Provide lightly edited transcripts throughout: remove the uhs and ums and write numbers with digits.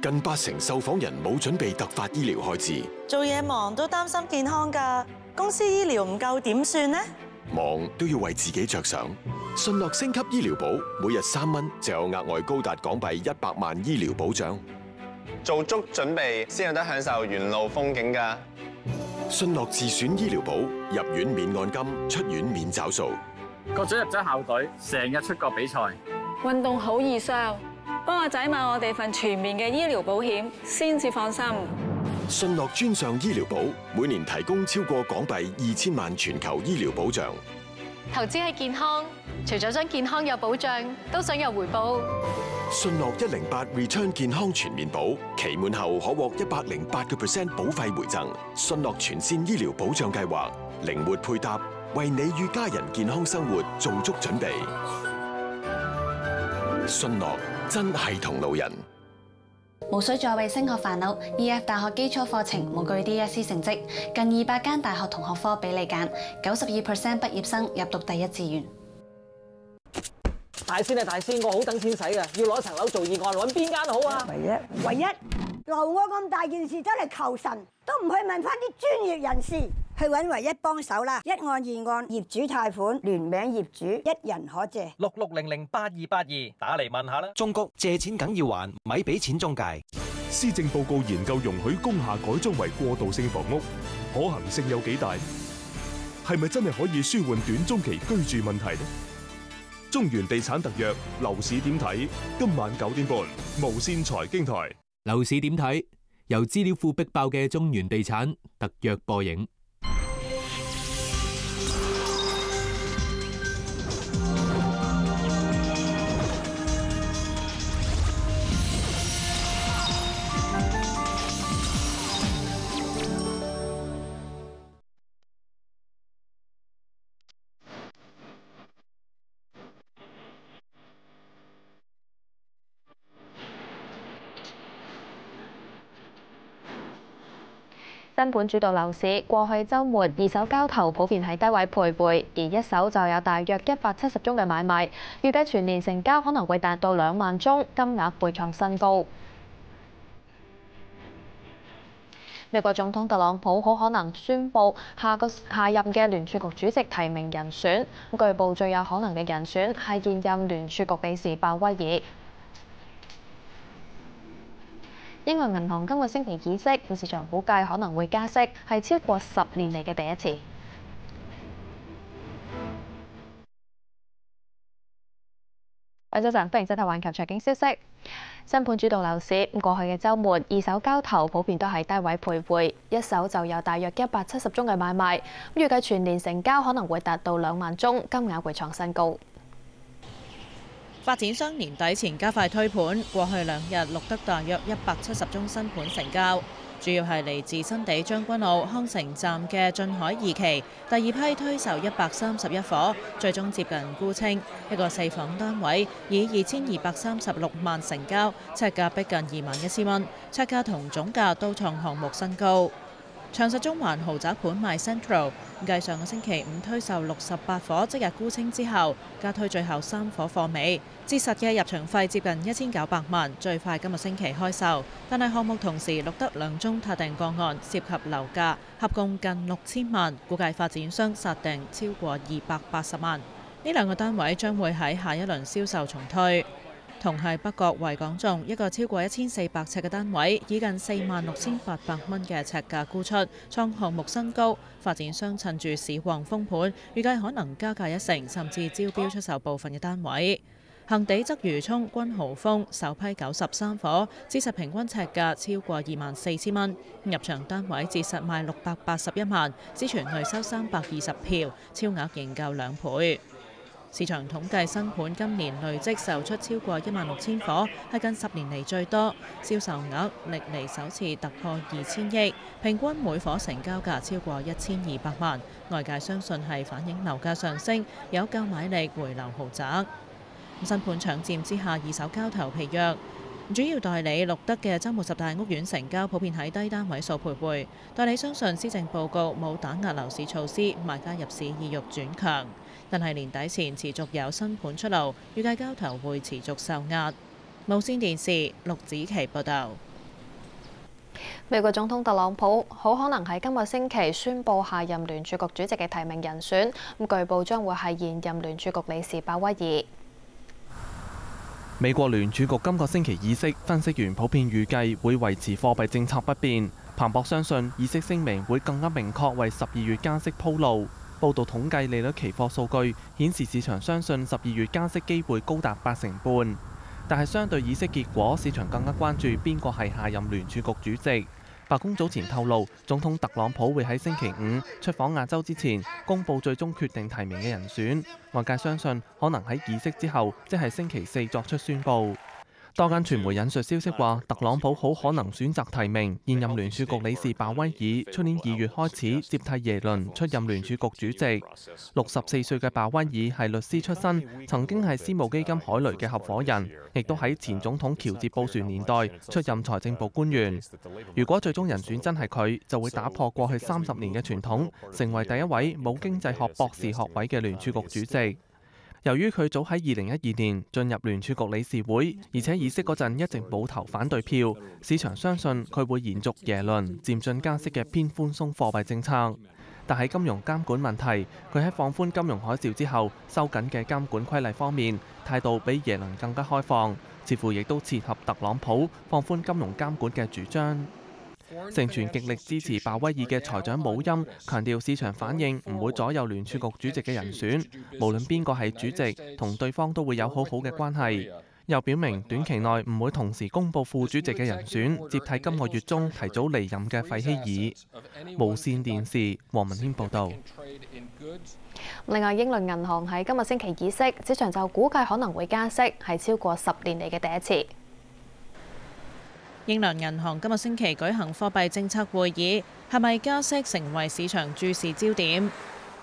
近80%受訪人冇準備突發醫療開支。做嘢忙都擔心健康㗎，公司醫療唔夠點算呢？忙都要為自己着想。信樂升級醫療保，每日3蚊就有額外高達港幣100萬醫療保障。做足準備先有得享受沿路風景㗎。信樂自選醫療保，入院免按金，出院免找數。個仔入咗校隊，成日出國比賽。運動好易傷，幫個仔買我哋份全面嘅醫療保險，先至放心。信樂專上醫療保，每年提供超過港幣2000萬全球醫療保障。投資喺健康，除咗想健康有保障，都想有回報。信樂108 Return 健康全面保，期滿後可獲108% 保費回贈。信樂全線醫療保障計劃，靈活配搭，為你與家人健康生活做足準備。信樂真係同路人。無需再為升學煩惱 ，EF 大學基礎課程無懼 DSE 成績，近200間大學同學科俾你揀，92% 畢業生入讀第一志願。大仙啊大仙，我好等錢使㗎，要攞層樓做議案，揾邊間好啊？唯一留我咁大件事走嚟求神，都唔去問翻啲專業人士去揾唯一幫手啦。1案2案業主貸款聯名業主一人可借。66008282打嚟問下啦。中谷借錢梗要還，咪俾錢中介。施政報告研究容許工廈改裝為過渡性房屋，可行性有幾大？係咪真係可以舒緩短中期居住問題呢？中原地產特約樓市點睇？今晚9點半無線財經台。樓市點睇？由資料庫逼爆嘅中原地產特約播映。新盤主導樓市，過去週末二手交投普遍喺低位徘徊，而一手就有大約170宗嘅買賣，預計全年成交可能會達到2萬宗，金額會創新高。美國總統特朗普好可能宣布下任嘅聯儲局主席提名人選，據報最有可能嘅人選係現任聯儲局理事鮑威爾。英國銀行今個星期議息，市場估計可能會加息，係超過10年嚟嘅第一次。早晨，歡迎收睇《環球財經消息》。新盤主導樓市，過去嘅週末二手交投普遍都係低位徘徊，一手就有大約170宗嘅買賣，預計全年成交可能會達到2萬宗，金額會創新高。發展商年底前加快推盤，過去2日錄得大約170宗新盤成交，主要係嚟自新地將軍澳康城站嘅晉海2期，第二批推售131伙，最終接近沽清，一個4房單位以2236萬成交，尺價逼近21000蚊，尺價同總價都創項目新高。長實中環豪宅盤賣 Central， 繼上個星期5推售68伙，即日沽清之後，加推最後3伙貨尾，折實嘅入場費接近1900萬，最快今個星期開售。但係項目同時錄得2宗撻訂個案，涉及樓價合共近6000萬，估計發展商殺訂超過280萬。呢2個單位將會喺下一輪銷售重推。同係北角維港頌一個超過1400尺嘅單位，以近46800蚊嘅尺價沽出，創項目新高。發展商趁住市旺封盤，預計可能加價1成，甚至招標出售部分嘅單位。恒地鰂魚涌君豪峰首批93伙，折實平均尺價超過24000蚊，入場單位折實賣681萬，只存累收320票，超額認購2倍。市場統計新盤今年累積售出超過16000伙，係近10年嚟最多，銷售額歷嚟首次突破2000億，平均每伙成交價超過1200萬。外界相信係反映樓價上升，有購買力回流豪宅。新盤搶佔之下，二手交投疲弱。主要代理錄得嘅週末10大屋苑成交普遍喺低單位數徘徊。代理相信施政報告冇打壓樓市措施，買家入市意欲轉強。但係年底前持續有新盤出爐，預計交投會持續受壓。無線電視陸子琪報導。美國總統特朗普好可能喺今個星期宣布下任聯儲局主席嘅提名人選，咁據報將會係現任聯儲局理事鮑威爾。美國聯儲局今個星期議息，分析員普遍預計會維持貨幣政策不變。彭博相信議息聲明會更加明確為12月加息鋪路。報道統計利率期貨數據顯示，市場相信12月加息機會高達80%，但係相對議息結果，市場更加關注邊個係下任聯儲局主席。白宮早前透露，總統特朗普會喺星期5出訪亞洲之前，公佈最終決定提名嘅人選。外界相信可能喺議息之後，即係星期4作出宣佈。多間傳媒引述消息話，特朗普好可能選擇提名現任聯儲局理事鮑威爾，出年2月開始接替耶倫出任聯儲局主席。64歲嘅鮑威爾係律師出身，曾經係私募基金海雷嘅合夥人，亦都喺前總統喬治布殊年代出任財政部官員。如果最終人選真係佢，就會打破過去30年嘅傳統，成為第一位冇經濟學博士學位嘅聯儲局主席。由於佢早喺2012年進入聯儲局理事會，而且議息嗰陣一直冇投反對票，市場相信佢會延續耶倫漸進加息嘅偏寬鬆貨幣政策。但喺金融監管問題，佢喺放寬金融海嘯之後收緊嘅監管規例方面，態度比耶倫更加開放，似乎亦都切合特朗普放寬金融監管嘅主張。盛傳極力支持鮑威爾嘅財長姆欽強調，市場反應唔會左右聯儲局主席嘅人選，無論邊個係主席，同對方都會有好好嘅關係。又表明短期內唔會同時公佈副主席嘅人選，接替今個月中提早離任嘅費希爾。無線電視黃文軒報導。另外，英倫銀行喺今個星期議息，市場就估計可能會加息，係超過10年嚟嘅第一次。英倫銀行今個星期舉行貨幣政策會議，係咪加息成為市場注視焦點？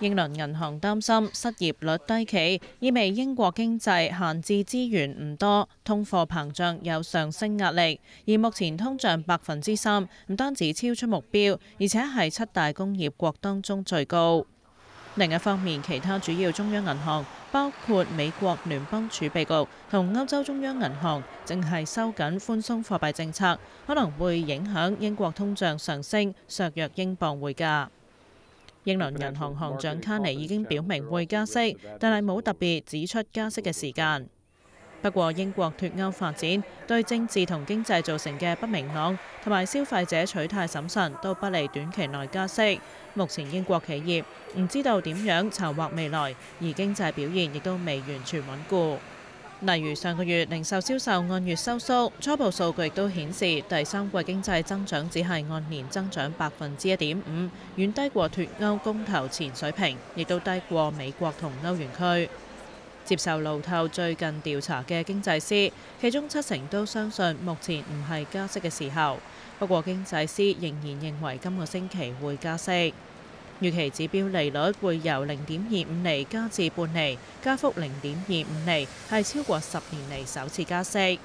英倫銀行擔心失業率低企，意味英國經濟閒置資源唔多，通貨膨脹有上升壓力。而目前通脹3%，唔單止超出目標，而且係7大工業國當中最高。另一方面，其他主要中央銀行，包括美國聯邦儲備局同歐洲中央銀行，正係收緊寬鬆貨幣政策，可能會影響英國通脹上升，削弱英鎊匯價。英倫銀行行長卡尼已經表明會加息，但係冇特別指出加息嘅時間。不過，英國脫歐發展對政治同經濟造成嘅不明朗，同埋消費者取態審慎，都不利短期內加息。目前英國企業唔知道點樣籌劃未來，而經濟表現亦都未完全穩固。例如上個月零售銷售按月收縮，初步數據亦都顯示第三季經濟增長只係按年增長1.5%，遠低過脫歐公投前水平，亦都低過美國同歐元區。接受路透最近調查嘅經濟師，其中70%都相信目前唔係加息嘅時候。不過經濟師仍然認為今個星期會加息。預期指標利率會由0.25厘加至半厘，加幅0.25厘，係超過10年嚟首次加息。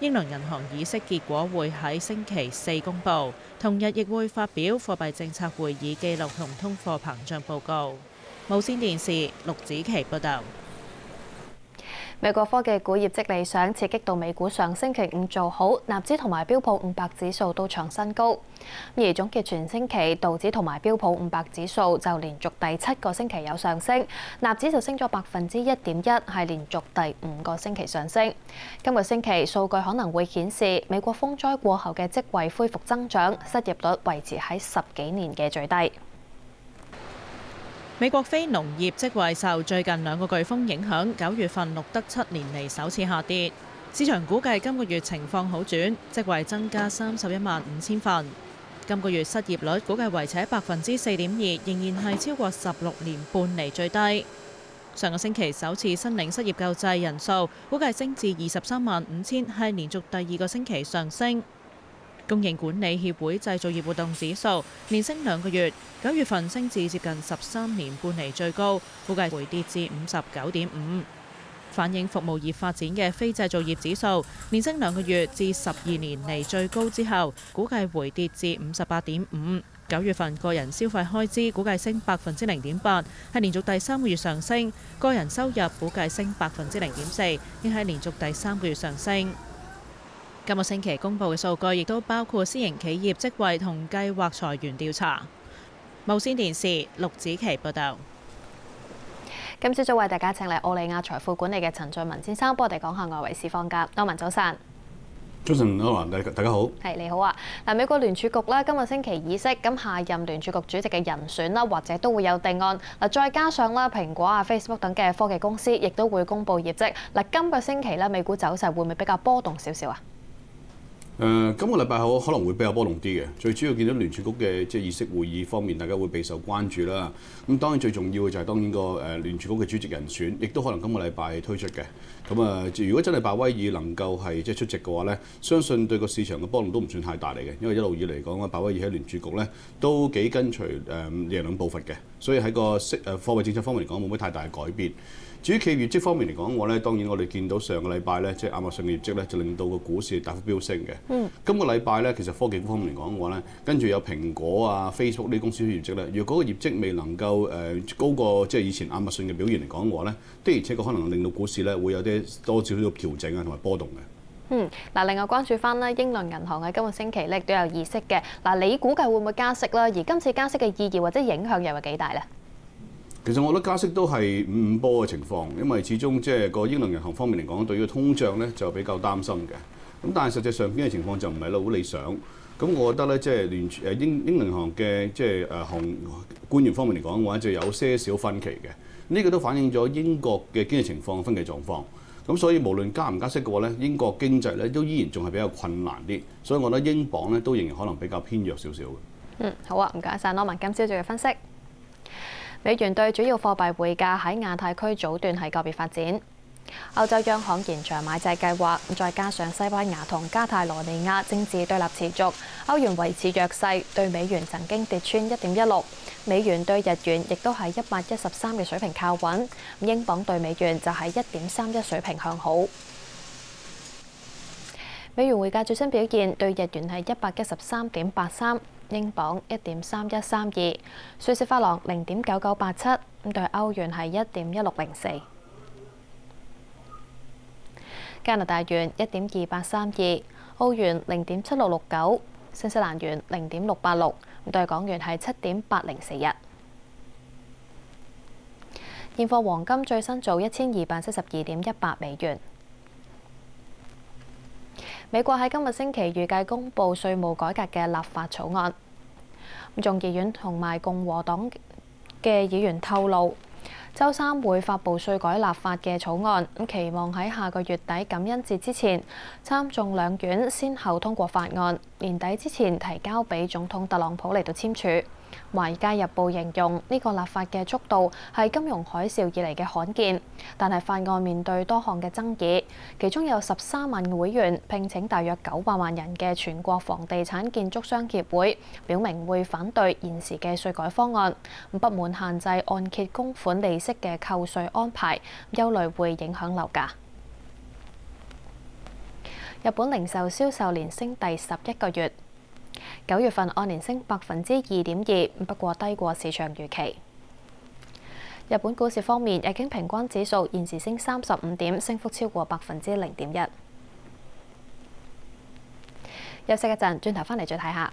英倫銀行議息結果會喺星期4公佈，同日亦會發表貨幣政策會議記錄同通貨膨脹報告。無線電視陸子琪報導。美國科技股業績理想，刺激到美股上星期5做好，納指同埋標普500指數都創新高。而總結全星期，道指同埋標普500指數就連續第7個星期有上升，納指就升咗1.1%，係連續第5個星期上升。今個星期數據可能會顯示美國風災過後嘅職位恢復增長，失業率維持喺10幾年嘅最低。美國非農業職位受最近2個颶風影響，9月份錄得7年嚟首次下跌。市場估計今個月情況好轉，職位增加315000份。今個月失業率估計維持喺4.2%，仍然係超過16年半嚟最低。上個星期首次申領失業救濟人數估計升至235000，係連續第2個星期上升。供應管理協會製造業活動指數連升2個月，9月份升至接近13年半嚟最高，估計回跌至59.5。反映服務業發展嘅非製造業指數連升2個月至12年嚟最高之後，估計回跌至58.5。9月份個人消費開支估計升0.8%，係連續第3個月上升；個人收入估計升0.4%，亦係連續第3個月上升。今個星期公佈嘅數據亦都包括私營企業職位同計劃裁員調查。無線電視陸子琪報導。今朝早為大家請嚟奧利亞財富管理嘅陳俊文先生，幫我哋講下外圍市況㗎。歐文早晨。早晨，大家好。係你好啊！嗱，美國聯儲局咧今個星期議息，咁下任聯儲局主席嘅人選啦，或者都會有定案。嗱，再加上啦，蘋果啊、Facebook 等嘅科技公司亦都會公布業績。嗱，今個星期咧，美股走勢會唔會比較波動少少啊？今個禮拜可能會比較波動啲嘅，最主要見到聯儲局嘅即係議息會議方面，大家會備受關注啦。咁當然最重要嘅就係當然個聯儲局嘅主席人選，亦都可能今個禮拜推出嘅。咁啊，如果真係鮑威爾能夠係即係出席嘅話咧，相信對個市場嘅波動都唔算太大嚟嘅，因為一路以嚟講啊，鮑威爾喺聯儲局咧都幾跟隨耶倫步伐嘅，所以喺個貨幣政策方面嚟講冇乜太大嘅改變。至於企業業績方面嚟講，我咧當然我哋見到上個禮拜咧，即係亞馬遜嘅業績咧，就令到個股市大幅飆升嘅。今個禮拜咧，其實科技股方面嚟講嘅話咧，跟住有蘋果啊、Facebook 呢啲公司嘅業績咧，如果個業績未能夠高過即係以前亞馬遜嘅表現嚟講嘅話咧，的而且確可能令到股市咧會有啲多少少調整啊同埋波動嘅。嗱，另外關注翻咧，英倫銀行喺今個星期咧亦都有議息嘅。嗱，你估計會唔會加息啦？而今次加息嘅意義或者影響又有幾大咧？其實我覺得加息都係五波嘅情況，因為始終即係個英倫銀行方面嚟講，對於通脹咧就比較擔心嘅。咁但係實際上邊嘅情況就唔係好理想。咁我覺得咧，即係英倫銀行嘅即係行官員方面嚟講嘅話，就有些少分歧嘅。呢個都反映咗英國嘅經濟情況分歧狀況。咁所以無論加唔加息嘅話咧，英國經濟咧都依然仲係比較困難啲。所以我覺得英鎊咧都仍然可能比較偏弱少少嘅。好啊，唔該晒羅文今朝早嘅分析。美元對主要貨幣匯價喺亞太區早段係個別發展。歐洲央行延長買債計劃，再加上西班牙同加泰羅尼亞政治對立持續，歐元維持弱勢，對美元曾經跌穿1.16，美元對日元亦都係113嘅水平靠穩，英鎊對美元就係1.31水平向好。美元匯價最新表現，對日元係113.83。英鎊1.3132，瑞士法郎0.9987，咁對歐元係1.1604，加拿大元1.2832，澳元0.7669，新西蘭元0.686，咁對港元係7.8041。現貨黃金最新做1272.18美元。美國喺今個星期預計公布稅務改革嘅立法草案。眾議院同埋共和黨嘅議員透露，週三會發布稅改立法嘅草案，期望喺下個月底感恩節之前，參眾兩院先後通過法案，年底之前提交俾總統特朗普嚟到簽署。《華爾街日報》形容呢個立法嘅速度係金融海嘯以嚟嘅罕見，但係法案面對多項嘅爭議，其中有13萬會員聘請大約900萬人嘅全國房地產建築商協會，表明會反對現時嘅稅改方案，不滿限制按揭供款利息嘅扣稅安排，憂慮會影響樓價。日本零售銷售連升第11個月。9月份按年升2.2%，不過低過市場預期。日本股市方面，日經平均指數現時升35點，升幅超過0.1%。休息一陣，轉頭翻嚟再睇下。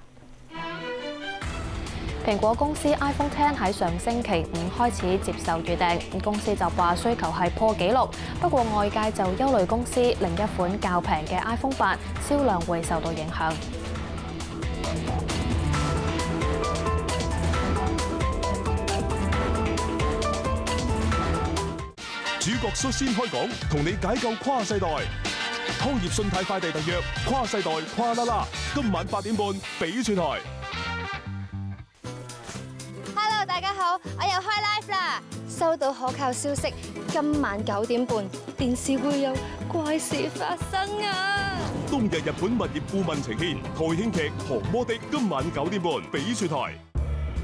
蘋果公司 iPhone X 喺上星期5開始接受預訂，公司就話需求係破紀錄，不過外界就憂慮公司另一款較平嘅 iPhone 8銷量會受到影響。主角率先開講，同你解救跨世代。康業信貸快遞特約，跨世代跨啦啦。今晚8點半，翡翠台。Hello， 大家好，我又開 live 啦！收到可靠消息，今晚9點半，電視會有怪事發生啊！冬日日本物業顧問呈獻台慶劇《降魔的》，今晚9點半，翡翠台。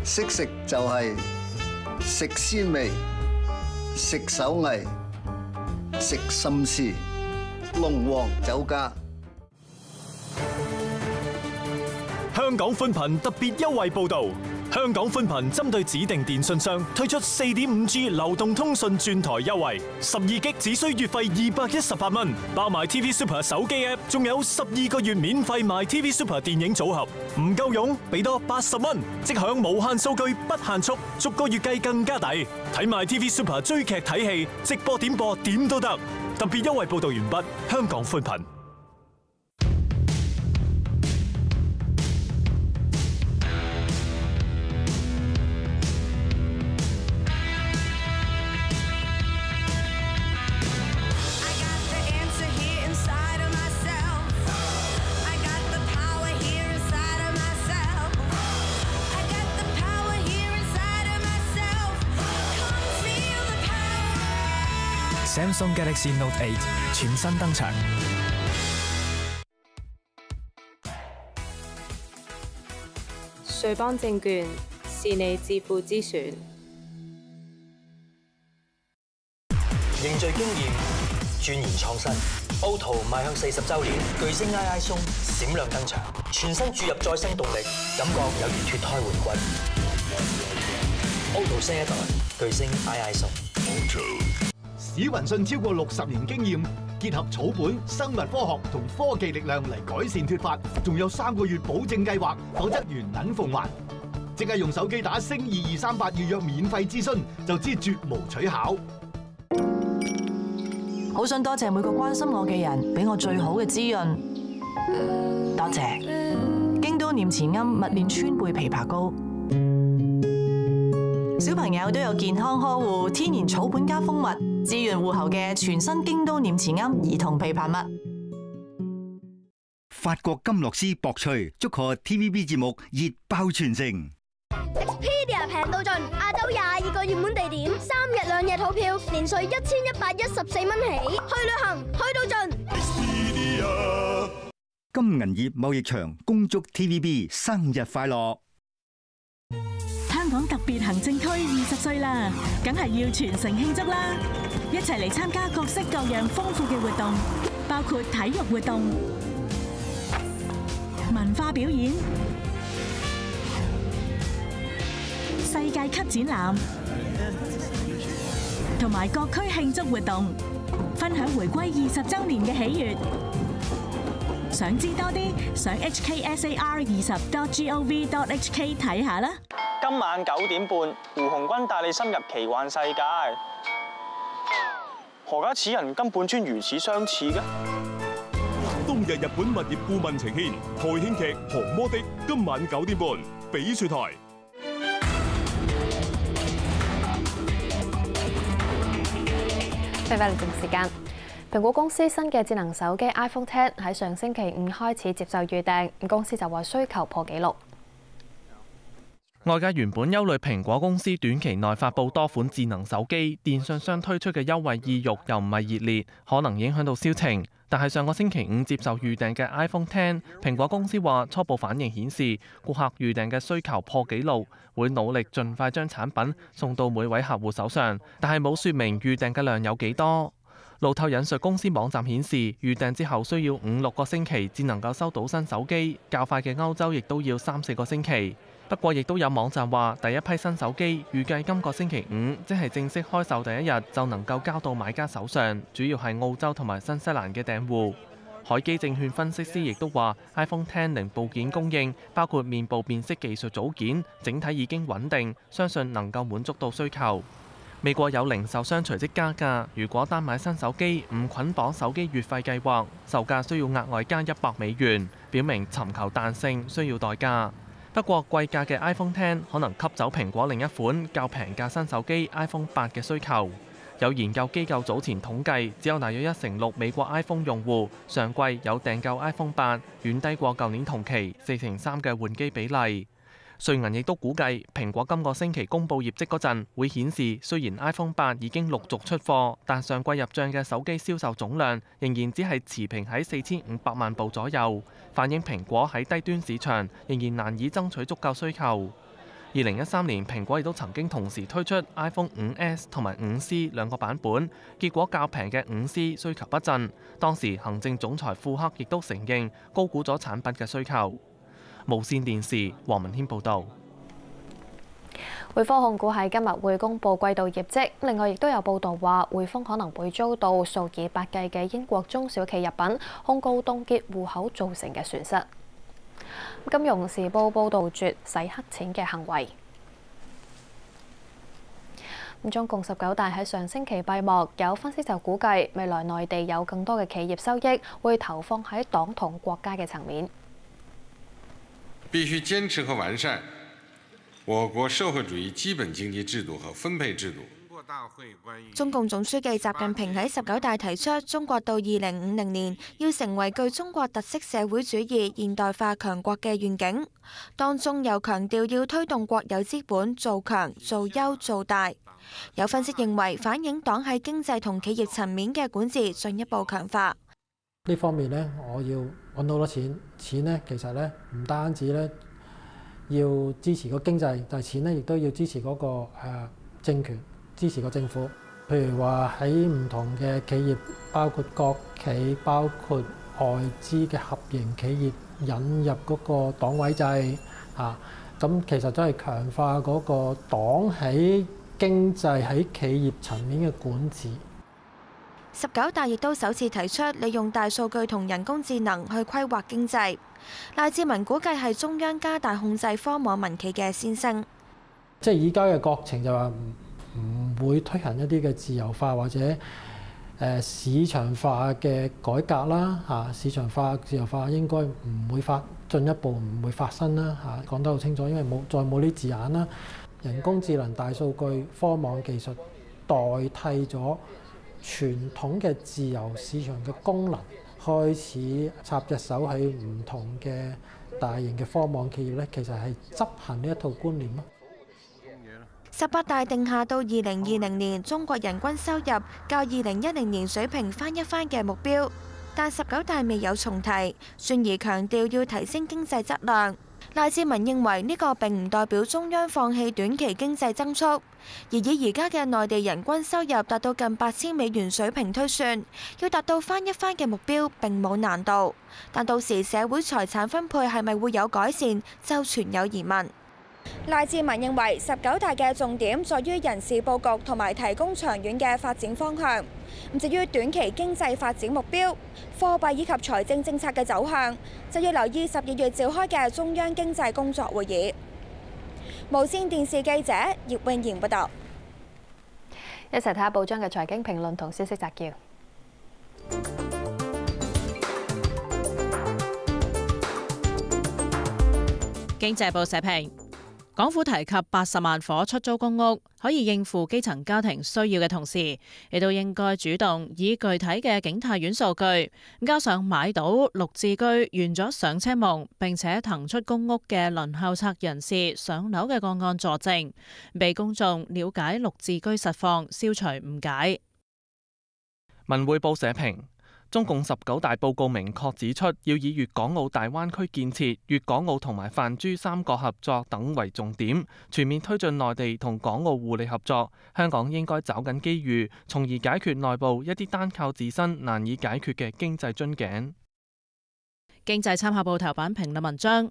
識食就係食鮮味。食手藝，食心思，龍王酒家。香港寬頻特別優惠報導，香港寬頻針對指定電信商推出 4.5G 流動通訊轉台優惠，12GB 只需月費218蚊，包埋 TV Super 手機 App， 仲有12個月免費賣 TV Super 電影組合，唔夠用俾多80蚊，即享無限數據不限速，逐個月計更加抵。睇埋 TV Super 追劇睇戲，直播點播點都得。特別優惠報道完畢，香港寬頻。Samsung Galaxy Note 8全新登場。瑞邦證券是你致富之選。凝聚經驗，鑽研創新。Auto 邁向40週年，巨星 II 松閃亮登場，全新注入再生動力，感覺有如脫胎換骨。Auto 新一代巨星 II 松。史雲信超過60年經驗，結合草本、生物科學同科技力量嚟改善脫髮，仲有3個月保證計劃，否則原銀奉還。即刻用手機打星2238預約免費諮詢，就知絕無取巧。好想多謝每個關心我嘅人，俾我最好嘅滋潤。多謝京都念慈庵蜜煉川貝枇杷膏。小朋友都有健康呵護，天然草本加蜂蜜，滋潤護喉嘅全新京都念慈庵兒童枇杷蜜。法國金樂斯博趣，祝賀 TVB 節目熱爆全城。Expedia 平到盡，亞洲22個熱門地點，3日2夜套票，年稅1114蚊起，去旅行去到盡。金銀業貿易場恭祝 TVB 生日快樂。香港特別行政區20歲啦，梗係要全城慶祝啦！一齊嚟參加各式各樣豐富嘅活動，包括體育活動、文化表演、世界級展覽，同埋各區慶祝活動，分享回歸20週年嘅喜悅。想知多啲，上 hksar20.gov.hk 睇下啦。今晚9點半，胡鴻鈞帶你深入奇幻世界。何解此人跟本尊如此相似嘅？冬日日本物業顧問呈獻台慶劇《降魔的》，今晚9點半，翡翠台。翻返嚟正時間，蘋果公司新嘅智能手機 iPhone X 喺上星期5開始接受預訂，公司就話需求破紀錄。外界原本憂慮蘋果公司短期內發布多款智能手機，電信商推出嘅優惠意欲又唔係熱烈，可能影響到銷情。但係上個星期5接受預訂嘅 iPhone X，蘋果公司話初步反應顯示顧客預訂嘅需求破紀錄，會努力盡快將產品送到每位客戶手上，但係冇說明預訂嘅量有幾多。路透引述公司網站顯示，預訂之後需要5-6個星期至能夠收到新手機，較快嘅歐洲亦都要3-4個星期。不過，亦都有網站話，第一批新手機預計今個星期5，即係正式開售第一日就能夠交到買家手上，主要係澳洲同埋新西蘭嘅訂戶。海基證券分析師亦都話 ，iPhone X 零部件供應，包括面部辨識技術組件，整體已經穩定，相信能夠滿足到需求。美國有零售商隨即加價，如果單買新手機唔捆綁手機月費計劃，售價需要額外加$100，表明尋求彈性需要代價。不過貴價嘅 iPhone X 可能吸走蘋果另一款較平價新手機 iPhone 8嘅需求。有研究機構早前統計，只有大約1/6美國 iPhone 用戶上季有訂購 iPhone 8，遠低過舊年同期4/3嘅換機比例。瑞銀亦都估計，蘋果今個星期公佈業績嗰陣，會顯示雖然 iPhone 8已經陸續出貨，但上季入帳嘅手機銷售總量仍然只係持平喺4500萬部左右，反映蘋果喺低端市場仍然難以爭取足夠需求。2013年，蘋果亦都曾經同時推出 iPhone 5S 同埋 5C 兩個版本，結果較平嘅 5C 需求不振。當時行政總裁庫克亦都承認高估咗產品嘅需求。無線電視黃文軒報導。匯豐控股喺今日會公布季度業績，另外亦都有報道話匯豐可能會遭到數以百計嘅英國中小企入稟控告凍結戶口造成嘅損失。金融時報報導絕洗黑錢嘅行為。中共19大喺上星期閉幕，有分析就估計未來內地有更多嘅企業收益會投放喺黨同國家嘅層面。必須堅持和完善我國社會主義基本經濟制度和分配制度。中共總書記習近平喺19大提出，中國到2050年要成為具中國特色社會主義現代化強國嘅願景，當中又強調要推動國有資本做強、做優、做大。有分析認為，反映黨喺經濟同企業層面嘅管治進一步強化。呢方面呢，我要揾好多錢，錢呢其實呢唔單止呢要支持個經濟，但係錢呢亦都要支持嗰個政權，支持個政府。譬如話喺唔同嘅企業，包括國企，包括外資嘅合營企業引入嗰個黨委制啊，咁其實都係強化嗰個黨喺經濟喺企業層面嘅管治。19大亦都首次提出利用大數據同人工智能去規劃經濟。賴志文估計係中央加大控制科網民企嘅先聲。即係而家嘅國情就話唔會推行一啲嘅自由化或者市場化嘅改革啦嚇，市場化自由化應該唔會進一步唔會發生啦嚇，講得好清楚，因為再冇呢字眼啦。人工智能、大數據、科網技術代替咗傳統嘅自由市場嘅功能，開始插隻手喺唔同嘅大型嘅科網企業咧，其實係執行呢一套觀念咯。18大定下到2020年中國人均收入較2010年水平翻一番嘅目標，但19大未有重提，轉而強調要提升經濟質量。賴志文認為呢個並唔代表中央放棄短期經濟增速，而以而家嘅內地人均收入達到近8000美元水平推算，要達到翻一番嘅目標並冇難度，但到時社會財產分配係咪會有改善，就存有疑問。賴志文認為19大嘅重點在於人事佈局同埋提供長遠嘅發展方向，唔至於短期經濟發展目標、貨幣以及財政政策嘅走向，就要留意12月召開嘅中央經濟工作會議。無線電視記者葉詠賢報道。一齊睇下報章嘅財經評論同消息摘要。經濟報社評。港府提及80萬伙出租公屋，可以應付基層家庭需要嘅同時，亦都應該主動以具體嘅景泰苑數據，加上買到綠置居圓咗上車夢，並且騰出公屋嘅輪候冊人士上樓嘅個案佐證，俾公眾了解綠置居實況，消除誤解。文匯報社評。中共19大報告明確指出，要以粵港澳大灣區建設、粵港澳同埋泛珠三角合作等為重點，全面推進內地同港澳互利合作。香港應該抓緊機遇，從而解決內部一啲單靠自身難以解決嘅經濟樽頸。經濟參考報頭版評論文章：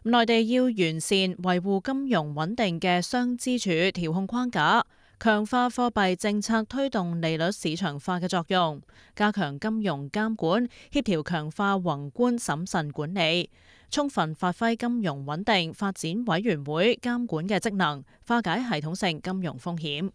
內地要完善維護金融穩定嘅雙支柱調控框架。強化貨幣政策推動利率市場化嘅作用，加強金融監管，協調強化宏觀審慎管理，充分發揮金融穩定發展委員會監管嘅職能，化解系統性金融風險。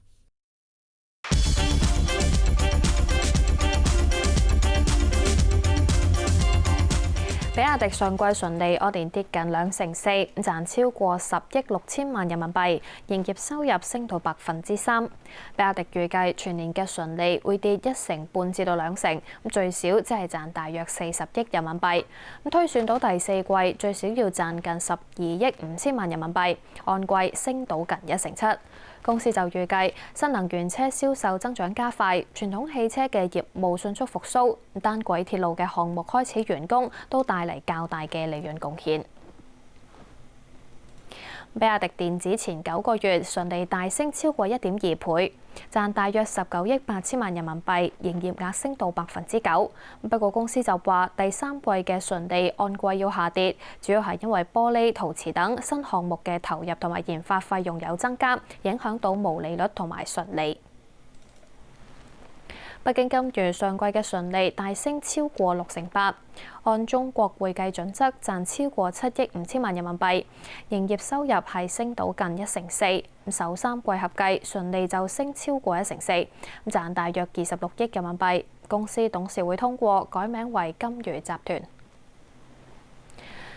比亞迪上季純利按年跌近2.4%，賺超過10億6千萬人民幣，營業收入升到3%。比亞迪預計全年嘅純利會跌1.5%至到2%，最少只係賺大約40億人民幣。推算到第四季最少要賺近12億5千萬人民幣，按季升到近1.7%。公司就預計新能源車銷售增長加快，傳統汽車嘅業務迅速復甦，單軌鐵路嘅項目開始完工，都帶嚟較大嘅利潤貢獻。比亞迪電子前9個月純利大升超過1.2倍，賺大約19億8千萬人民幣，營業額升到9%。不過公司就話第3季嘅純利按季要下跌，主要係因為玻璃、陶瓷等新項目嘅投入同埋研發費用有增加，影響到毛利率同埋純利。北京金娛上季嘅純利大升超過68%，按中國會計準則賺超過7億5千萬人民幣，營業收入係升到近1成4，首3季合計純利就升超過1成4，賺大約26億人民幣。公司董事會通過改名為金娛集團。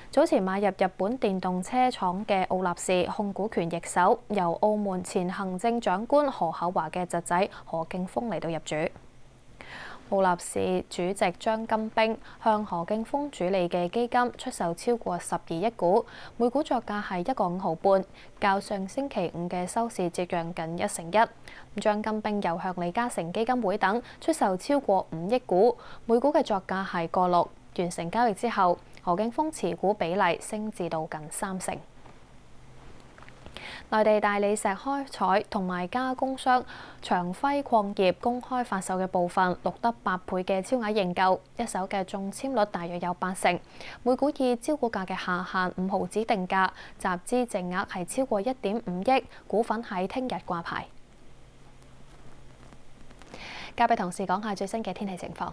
早前買入日本電動車廠嘅奧立士控股權易手，由澳門前行政長官何厚鏵嘅侄仔何敬峰嚟到入主。奧立士主席張金兵向何敬峰主理嘅基金出售超過12億股，每股作價係1個5毫半，較上星期五嘅收市折讓近1成1。張金兵又向李嘉誠基金會等出售超過5億股，每股嘅作價係1個6。完成交易之後，何敬峰持股比例升至到近3成。內地大理石開採同埋加工商長輝礦業公開發售嘅部分錄得8倍嘅超額認購，一手嘅中籤率大約有80%，每股以招股價嘅下限5毫子定價，集資淨額係超過1.5億，股份喺聽日掛牌。交俾同事講下最新嘅天氣情況。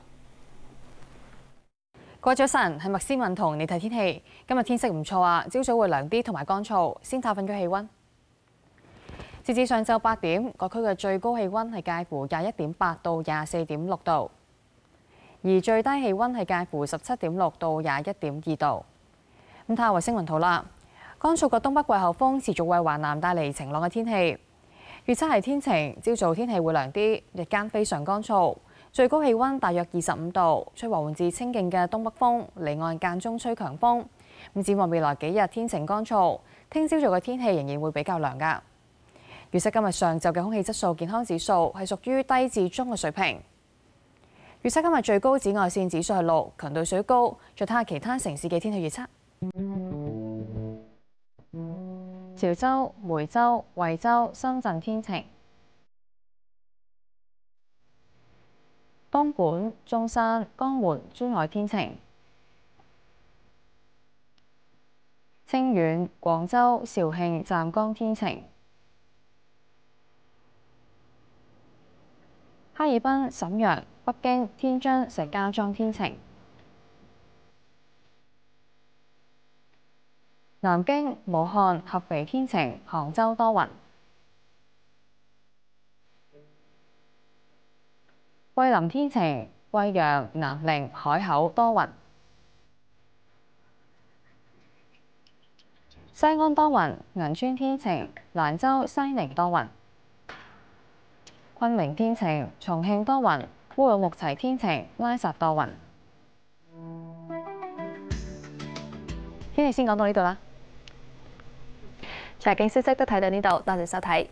各位早晨，係麥思敏同你睇天氣。今日天色唔錯啊，朝早會涼啲同埋乾燥。先睇份區氣温。截至上晝8點，各區嘅最高氣温係介乎21.8到24.6度，而最低氣温係介乎17.6到21.2度。咁睇下衛星雲圖啦，乾燥嘅東北季候風持續為華南帶嚟晴朗嘅天氣。預測係天晴，朝早天氣會涼啲，日間非常乾燥。最高氣温大約25度，吹和緩至清勁嘅東北風，離岸間中吹強風。咁展望未來幾日天晴乾燥，聽朝早嘅天氣仍然會比較涼㗎。預測今日上晝嘅空氣質素健康指數係屬於低至中嘅水平。預測今日最高紫外線指數係6，強度屬於高。再睇下其他城市嘅天氣預測。潮州、梅州、惠州、深圳天晴。東莞、中山、江門、珠海天晴；清遠、廣州、肇慶、湛江天晴；哈爾濱、瀋陽、北京、天津、石家莊天晴；南京、武漢、合肥天晴；杭州多雲。桂林天晴，貴陽、南寧、海口多雲；西安多雲，銀川天晴，蘭州、西寧多雲；昆明天晴，重慶多雲，烏魯木齊天晴，拉薩多雲。天氣先講到呢度啦，財經消息都睇到呢度，多謝收睇。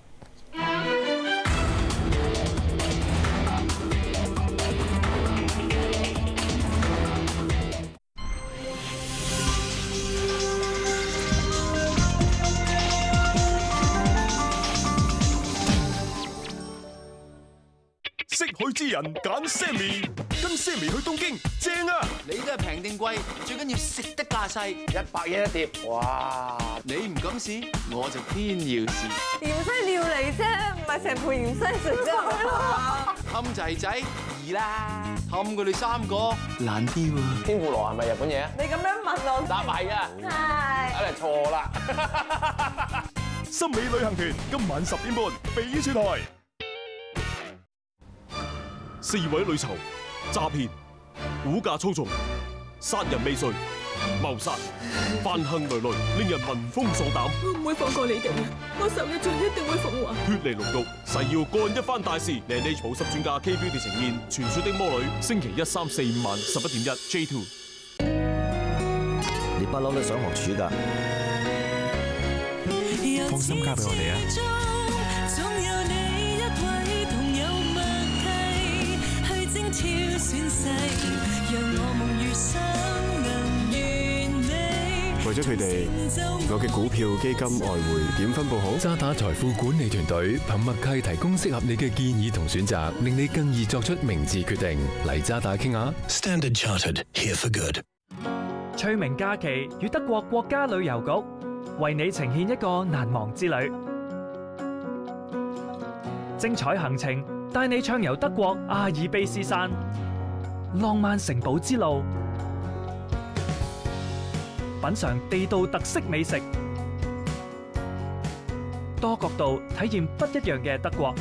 識海之人揀 Sammy， 跟 Sammy 去東京正啊！你都係平定貴，最緊要食得架勢，100嘢一碟，哇！你唔敢試，我就偏要試。芫茜料嚟啫，唔係成盤芫茜食啫。氹仔仔易啦，氹佢哋3個難啲喎。天婦羅係咪日本嘢啊？你咁樣問我，答係啊，係，一嚟錯啦。森美旅行團今晚10點半翡翠台。4位女囚詐騙、估價粗重、殺人未遂、謀殺，犯行累累，令人聞風喪膽。我唔會放過你哋，我受嘅罪一定會奉還。脫離牢獄，誓要幹一番大事。Laneige 保濕專家 K Beauty 呈現《傳說的魔女》，星期1、3、4、5晚11.1 J2。你不嬲都想學廚㗎，放心交俾我哋啊！挑選世，讓我夢餘生能完美。為咗佢哋，我嘅股票、基金、外匯點分佈好？渣打財富管理團隊憑默契提供適合你嘅建議同選擇，令你更易作出明智決定。嚟渣打傾下。Standard Chartered here for good。翠明假期與德國國家旅遊局為你呈現一個難忘之旅，精彩行程帶你暢遊德國阿爾卑斯山、浪漫城堡之路，品嘗地道特色美食，多角度體驗不一樣嘅德國。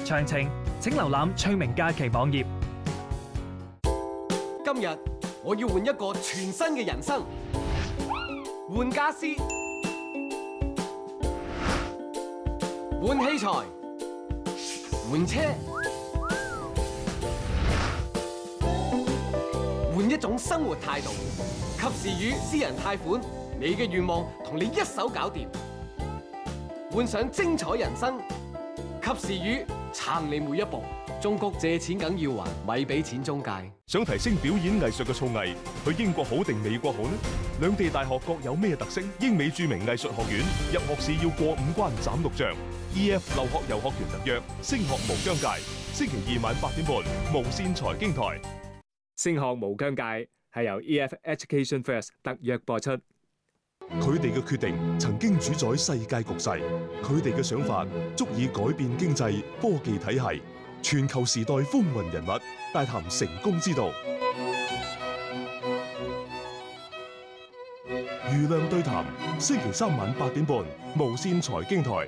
詳情請瀏覽翠明假期網頁。今日我要換一個全新嘅人生，換家私，換器材，換車，換一種生活態度。及時雨私人貸款，你嘅願望同你一手搞掂。換上精彩人生，及時雨撐你每一步。中國借錢梗要還，咪俾錢中介。想提升表演藝術嘅造詣，去英國好定美國好呢？兩地大學各有咩特色？英美著名藝術學院入學試要過5關斬6將。EF 留學遊學團特約，升學無疆界。星期2晚8點半，無線財經台。升學無疆界係由 EF Education First 特約播出。佢哋嘅決定曾經主宰世界局勢，佢哋嘅想法足以改變經濟、科技體系。全球時代風雲人物，大談成功之道。余亮對談，星期3晚8點半，無線財經台。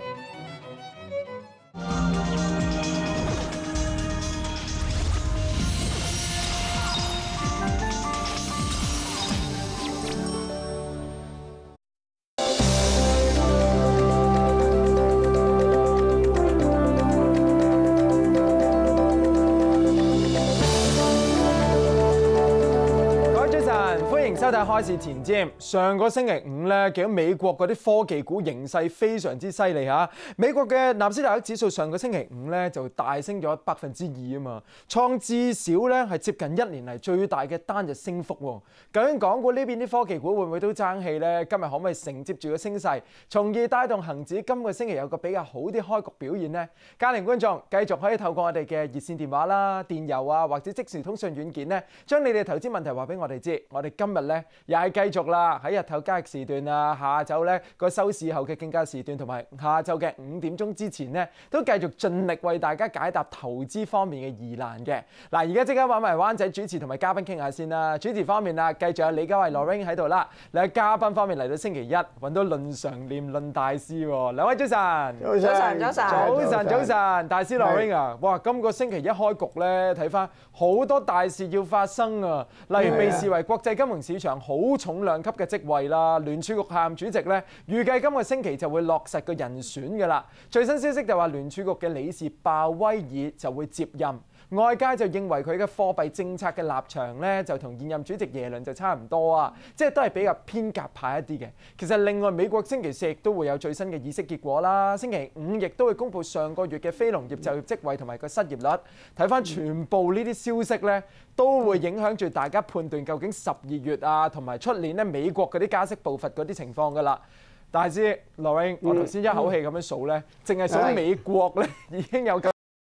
收睇開市前瞻。上個星期5咧，見到美國嗰啲科技股形勢非常之犀利嚇。美國嘅納斯達克指數上個星期5咧就大升咗2%啊嘛，創至少咧係接近1年嚟最大嘅單日升幅喎。究竟港股呢邊啲科技股會唔會都爭氣咧？今日可唔可以承接住個升勢，從而帶動恆指今個星期有個比較好啲開局表現呢？家庭觀眾繼續可以透過我哋嘅熱線電話啦、電郵啊或者即時通訊軟件咧，將你哋投資問題話俾我哋知。我哋今日咧又係繼續啦，喺日頭交易時段啊，下晝咧個收市後嘅競價時段，同埋下晝嘅5點鐘之前咧，都繼續盡力為大家解答投資方面嘅疑難嘅。嗱，而家即刻揾埋灣仔主持同埋嘉賓傾下先啦。主持方面啊，繼續有李家慧 Lorraine 喺度啦。你喺嘉賓方面嚟到星期一揾到論常念論大師喎，兩位早晨。早晨，大師 Lorraine 啊，哇！今個星期一開局咧，睇翻好多大事要發生啊，例如被視為國際金融市場好重量級嘅職位啦，聯儲局下任主席咧，預計今個星期就會落實個人選㗎啦。最新消息就話聯儲局嘅理事鮑威爾就會接任。外界就認為佢嘅貨幣政策嘅立場咧，就同現任主席耶倫就差唔多啊，即係都係比較偏鴿派一啲嘅。其實另外美國星期4亦都會有最新嘅議息結果啦，星期5亦都會公布上個月嘅非農業就業職位同埋個失業率。睇翻全部呢啲消息咧，都會影響住大家判斷究竟12月啊同埋出年咧美國嗰啲加息步伐嗰啲情況㗎啦。大師 Lorraine，我頭先一口氣咁樣數咧，淨係數美國咧已經有